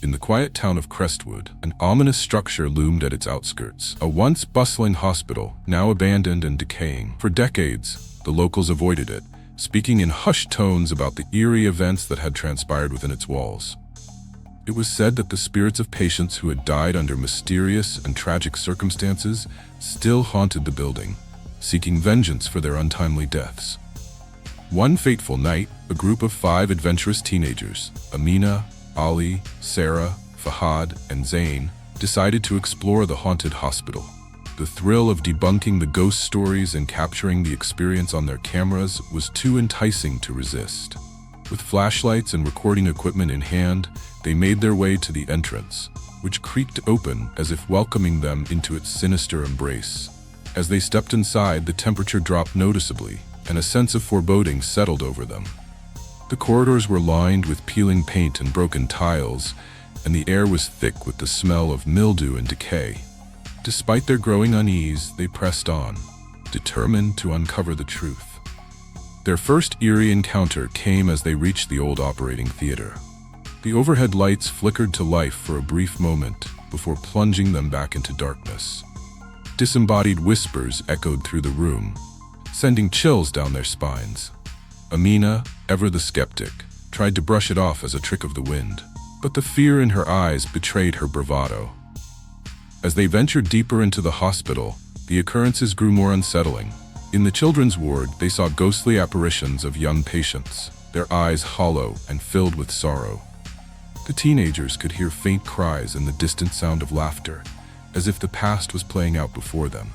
In the quiet town of Crestwood, an ominous structure loomed at its outskirts. A once bustling hospital, now abandoned and decaying. For decades, the locals avoided it, speaking in hushed tones about the eerie events that had transpired within its walls. It was said that the spirits of patients who had died under mysterious and tragic circumstances still haunted the building, seeking vengeance for their untimely deaths. One fateful night, a group of 5 adventurous teenagers, Amina, Ali, Sarah, Fahad, and Zain, decided to explore the haunted hospital. The thrill of debunking the ghost stories and capturing the experience on their cameras was too enticing to resist. With flashlights and recording equipment in hand, they made their way to the entrance, which creaked open as if welcoming them into its sinister embrace. As they stepped inside, the temperature dropped noticeably, and a sense of foreboding settled over them. The corridors were lined with peeling paint and broken tiles, and the air was thick with the smell of mildew and decay. Despite their growing unease, they pressed on, determined to uncover the truth. Their first eerie encounter came as they reached the old operating theater. The overhead lights flickered to life for a brief moment before plunging them back into darkness. Disembodied whispers echoed through the room, sending chills down their spines. Amina, ever the skeptic, tried to brush it off as a trick of the wind, but the fear in her eyes betrayed her bravado. As they ventured deeper into the hospital, the occurrences grew more unsettling. In the children's ward, they saw ghostly apparitions of young patients, their eyes hollow and filled with sorrow. The teenagers could hear faint cries and the distant sound of laughter, as if the past was playing out before them.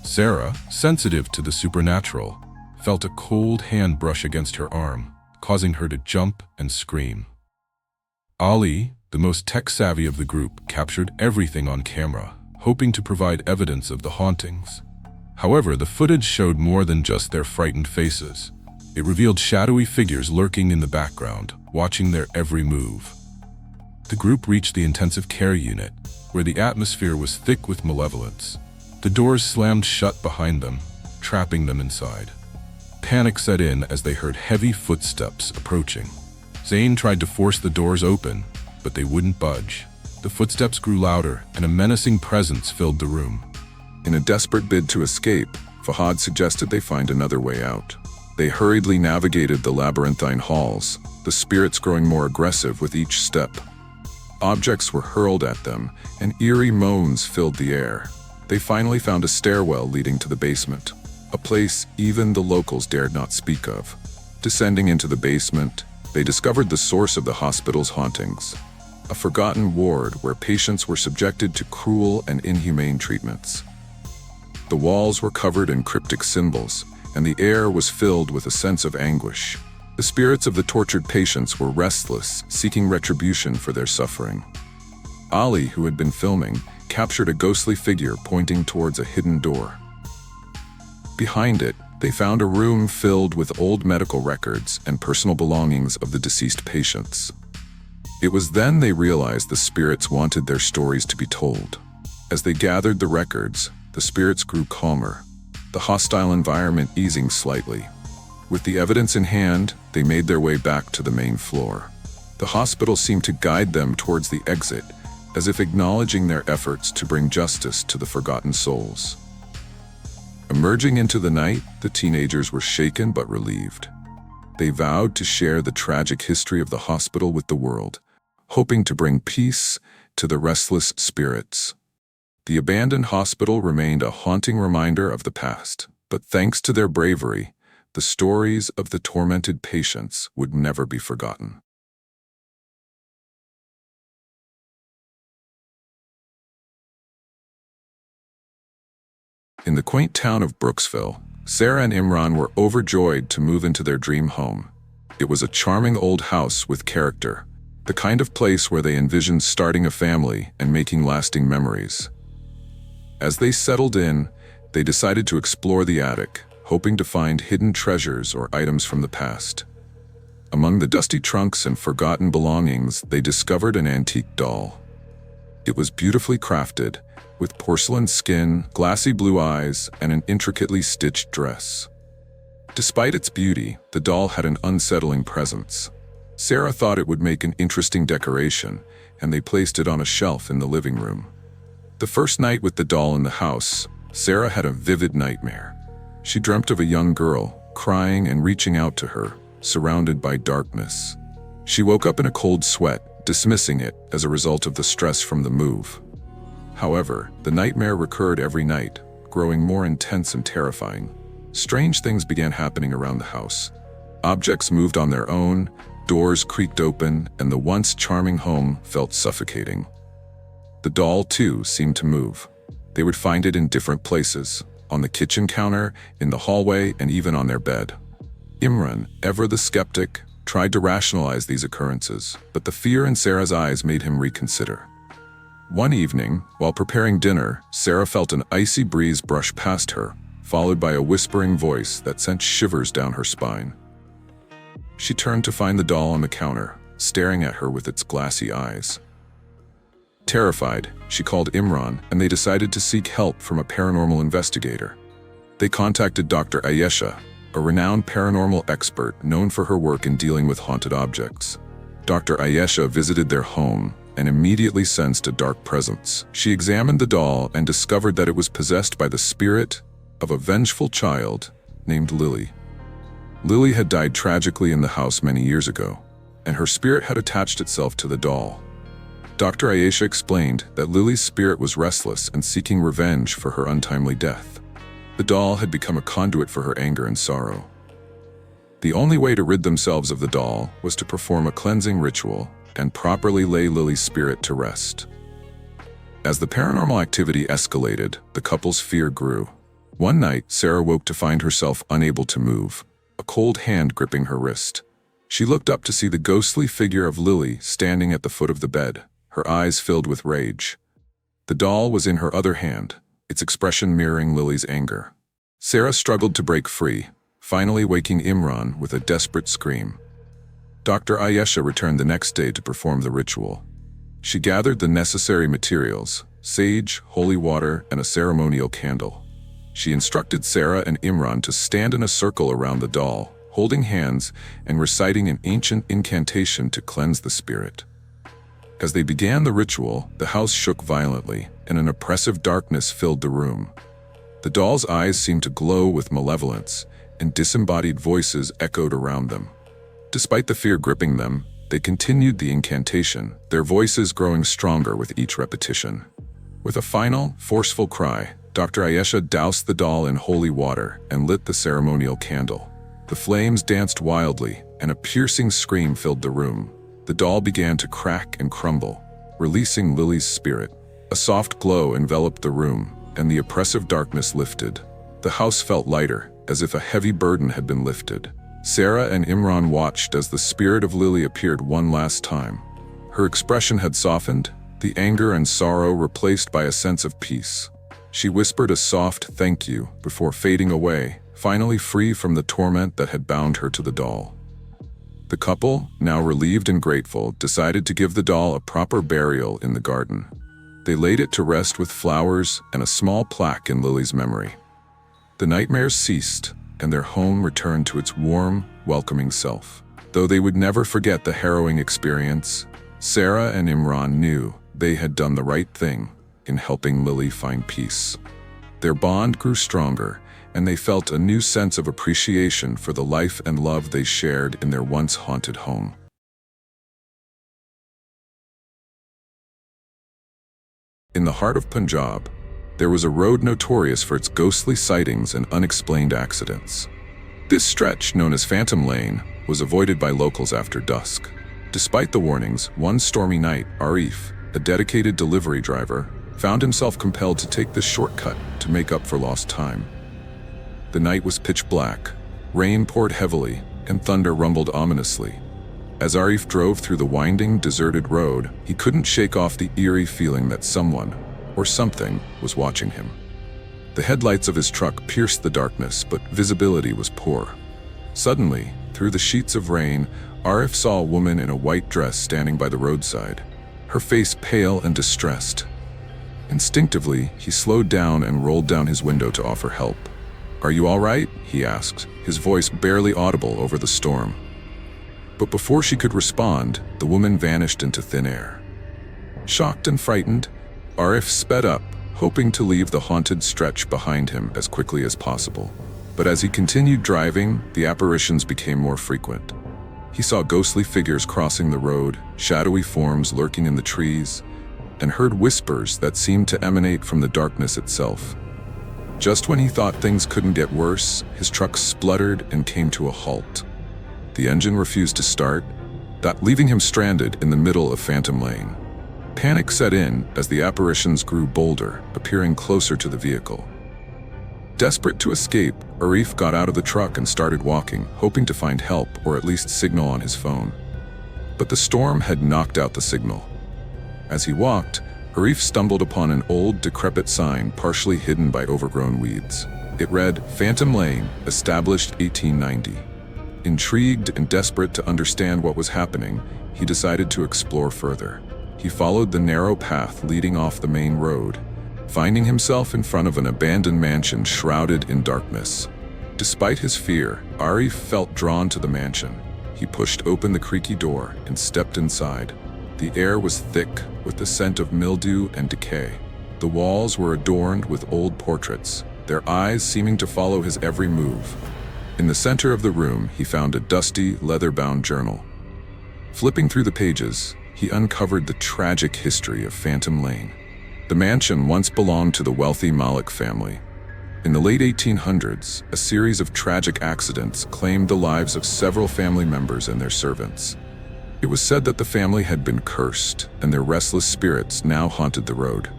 Sarah, sensitive to the supernatural, felt a cold hand brush against her arm, causing her to jump and scream. Ali, the most tech-savvy of the group, captured everything on camera, hoping to provide evidence of the hauntings. However, the footage showed more than just their frightened faces. It revealed shadowy figures lurking in the background, watching their every move. The group reached the intensive care unit, where the atmosphere was thick with malevolence. The doors slammed shut behind them, trapping them inside. Panic set in as they heard heavy footsteps approaching. Zain tried to force the doors open, but they wouldn't budge. The footsteps grew louder, and a menacing presence filled the room. In a desperate bid to escape, Fahad suggested they find another way out. They hurriedly navigated the labyrinthine halls, the spirits growing more aggressive with each step. Objects were hurled at them, and eerie moans filled the air. They finally found a stairwell leading to the basement, a place even the locals dared not speak of. Descending into the basement, they discovered the source of the hospital's hauntings, a forgotten ward where patients were subjected to cruel and inhumane treatments. The walls were covered in cryptic symbols, and the air was filled with a sense of anguish. The spirits of the tortured patients were restless, seeking retribution for their suffering. Ali, who had been filming, captured a ghostly figure pointing towards a hidden door. Behind it, they found a room filled with old medical records and personal belongings of the deceased patients. It was then they realized the spirits wanted their stories to be told. As they gathered the records, the spirits grew calmer, the hostile environment easing slightly. With the evidence in hand, they made their way back to the main floor. The hospital seemed to guide them towards the exit, as if acknowledging their efforts to bring justice to the forgotten souls. Emerging into the night, the teenagers were shaken but relieved. They vowed to share the tragic history of the hospital with the world, hoping to bring peace to the restless spirits. The abandoned hospital remained a haunting reminder of the past, but thanks to their bravery, the stories of the tormented patients would never be forgotten. In the quaint town of Brooksville, Sarah and Imran were overjoyed to move into their dream home. It was a charming old house with character, the kind of place where they envisioned starting a family and making lasting memories. As they settled in, they decided to explore the attic, hoping to find hidden treasures or items from the past. Among the dusty trunks and forgotten belongings, they discovered an antique doll. It was beautifully crafted, with porcelain skin, glassy blue eyes, and an intricately stitched dress. Despite its beauty, the doll had an unsettling presence. Sarah thought it would make an interesting decoration, and they placed it on a shelf in the living room. The first night with the doll in the house, Sarah had a vivid nightmare. She dreamt of a young girl, crying and reaching out to her, surrounded by darkness. She woke up in a cold sweat, dismissing it as a result of the stress from the move. However, the nightmare recurred every night, growing more intense and terrifying. Strange things began happening around the house. Objects moved on their own, doors creaked open, and the once charming home felt suffocating. The doll, too, seemed to move. They would find it in different places, on the kitchen counter, in the hallway, and even on their bed. Imran, ever the skeptic, tried to rationalize these occurrences, but the fear in Sarah's eyes made him reconsider. One evening, while preparing dinner, Sarah felt an icy breeze brush past her, followed by a whispering voice that sent shivers down her spine. She turned to find the doll on the counter, staring at her with its glassy eyes. Terrified, she called Imran, and they decided to seek help from a paranormal investigator. They contacted Dr. Ayesha, a renowned paranormal expert known for her work in dealing with haunted objects. Dr. Ayesha visited their home and immediately sensed a dark presence. She examined the doll and discovered that it was possessed by the spirit of a vengeful child named Lily. Lily had died tragically in the house many years ago, and her spirit had attached itself to the doll. Dr. Ayesha explained that Lily's spirit was restless and seeking revenge for her untimely death. The doll had become a conduit for her anger and sorrow. The only way to rid themselves of the doll was to perform a cleansing ritual and properly lay Lily's spirit to rest. As the paranormal activity escalated, the couple's fear grew. One night, Sarah woke to find herself unable to move, a cold hand gripping her wrist. She looked up to see the ghostly figure of Lily standing at the foot of the bed, her eyes filled with rage. The doll was in her other hand, its expression mirroring Lily's anger. Sarah struggled to break free, finally waking Imran with a desperate scream. Dr. Ayesha returned the next day to perform the ritual. She gathered the necessary materials, sage, holy water, and a ceremonial candle. She instructed Sarah and Imran to stand in a circle around the doll, holding hands and reciting an ancient incantation to cleanse the spirit. As they began the ritual, the house shook violently, and an oppressive darkness filled the room. The doll's eyes seemed to glow with malevolence, and disembodied voices echoed around them. Despite the fear gripping them, they continued the incantation, their voices growing stronger with each repetition. With a final, forceful cry, Dr. Ayesha doused the doll in holy water and lit the ceremonial candle. The flames danced wildly, and a piercing scream filled the room. The doll began to crack and crumble, releasing Lily's spirit. A soft glow enveloped the room, and the oppressive darkness lifted. The house felt lighter, as if a heavy burden had been lifted. Sarah and Imran watched as the spirit of Lily appeared one last time. Her expression had softened, the anger and sorrow replaced by a sense of peace. She whispered a soft thank you before fading away, finally free from the torment that had bound her to the doll. The couple, now relieved and grateful, decided to give the doll a proper burial in the garden. They laid it to rest with flowers and a small plaque in Lily's memory. The nightmares ceased, and their home returned to its warm, welcoming self. Though they would never forget the harrowing experience, Sarah and Imran knew they had done the right thing in helping Lily find peace. Their bond grew stronger, and they felt a new sense of appreciation for the life and love they shared in their once haunted home. In the heart of Punjab, there was a road notorious for its ghostly sightings and unexplained accidents. This stretch, known as Phantom Lane, was avoided by locals after dusk. Despite the warnings, one stormy night, Arif, a dedicated delivery driver, found himself compelled to take this shortcut to make up for lost time. The night was pitch black, rain poured heavily, and thunder rumbled ominously. As Arif drove through the winding, deserted road, he couldn't shake off the eerie feeling that someone, or something, was watching him. The headlights of his truck pierced the darkness, but visibility was poor. Suddenly, through the sheets of rain, Arif saw a woman in a white dress standing by the roadside, her face pale and distressed. Instinctively, he slowed down and rolled down his window to offer help. "Are you all right?" he asked, his voice barely audible over the storm. But before she could respond, the woman vanished into thin air. Shocked and frightened, Arif sped up, hoping to leave the haunted stretch behind him as quickly as possible. But as he continued driving, the apparitions became more frequent. He saw ghostly figures crossing the road, shadowy forms lurking in the trees, and heard whispers that seemed to emanate from the darkness itself. Just when he thought things couldn't get worse, his truck spluttered and came to a halt. The engine refused to start, leaving him stranded in the middle of Phantom Lane. Panic set in as the apparitions grew bolder, appearing closer to the vehicle. Desperate to escape, Arif got out of the truck and started walking, hoping to find help or at least signal on his phone. But the storm had knocked out the signal. As he walked, Arif stumbled upon an old, decrepit sign partially hidden by overgrown weeds. It read, "Phantom Lane, established 1890. Intrigued and desperate to understand what was happening, he decided to explore further. He followed the narrow path leading off the main road, finding himself in front of an abandoned mansion shrouded in darkness. Despite his fear, Arif felt drawn to the mansion. He pushed open the creaky door and stepped inside. The air was thick with the scent of mildew and decay. The walls were adorned with old portraits, their eyes seeming to follow his every move. In the center of the room, he found a dusty, leather-bound journal. Flipping through the pages, he uncovered the tragic history of Phantom Lane. The mansion once belonged to the wealthy Malik family. In the late 1800s, a series of tragic accidents claimed the lives of several family members and their servants. It was said that the family had been cursed, and their restless spirits now haunted the road.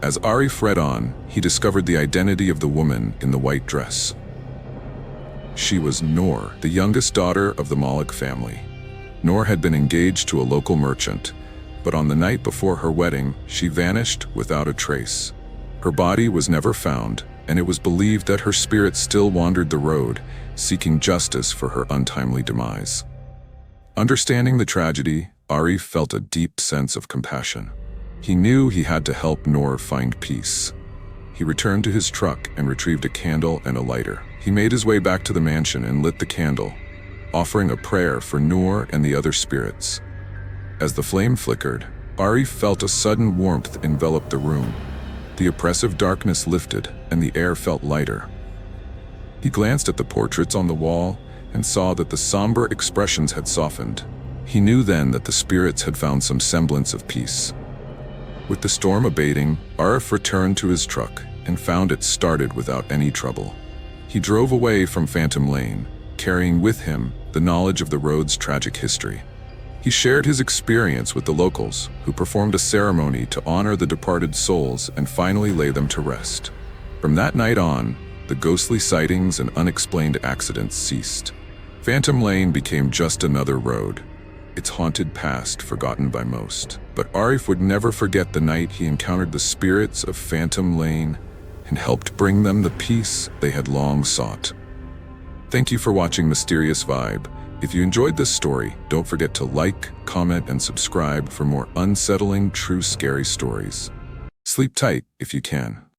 As Arif read on, he discovered the identity of the woman in the white dress. She was Noor, the youngest daughter of the Malik family. Noor had been engaged to a local merchant, but on the night before her wedding, she vanished without a trace. Her body was never found, and it was believed that her spirit still wandered the road, seeking justice for her untimely demise. Understanding the tragedy, Arif felt a deep sense of compassion. He knew he had to help Noor find peace. He returned to his truck and retrieved a candle and a lighter. He made his way back to the mansion and lit the candle, offering a prayer for Noor and the other spirits. As the flame flickered, Arif felt a sudden warmth envelop the room. The oppressive darkness lifted, and the air felt lighter. He glanced at the portraits on the wall and saw that the somber expressions had softened. He knew then that the spirits had found some semblance of peace. With the storm abating, Arif returned to his truck and found it started without any trouble. He drove away from Phantom Lane, carrying with him the knowledge of the road's tragic history. He shared his experience with the locals, who performed a ceremony to honor the departed souls and finally lay them to rest. From that night on, the ghostly sightings and unexplained accidents ceased. Phantom Lane became just another road, its haunted past forgotten by most. But Arif would never forget the night he encountered the spirits of Phantom Lane and helped bring them the peace they had long sought. Thank you for watching Mysterious Vibe. If you enjoyed this story, don't forget to like, comment, and subscribe for more unsettling, true scary stories. Sleep tight if you can.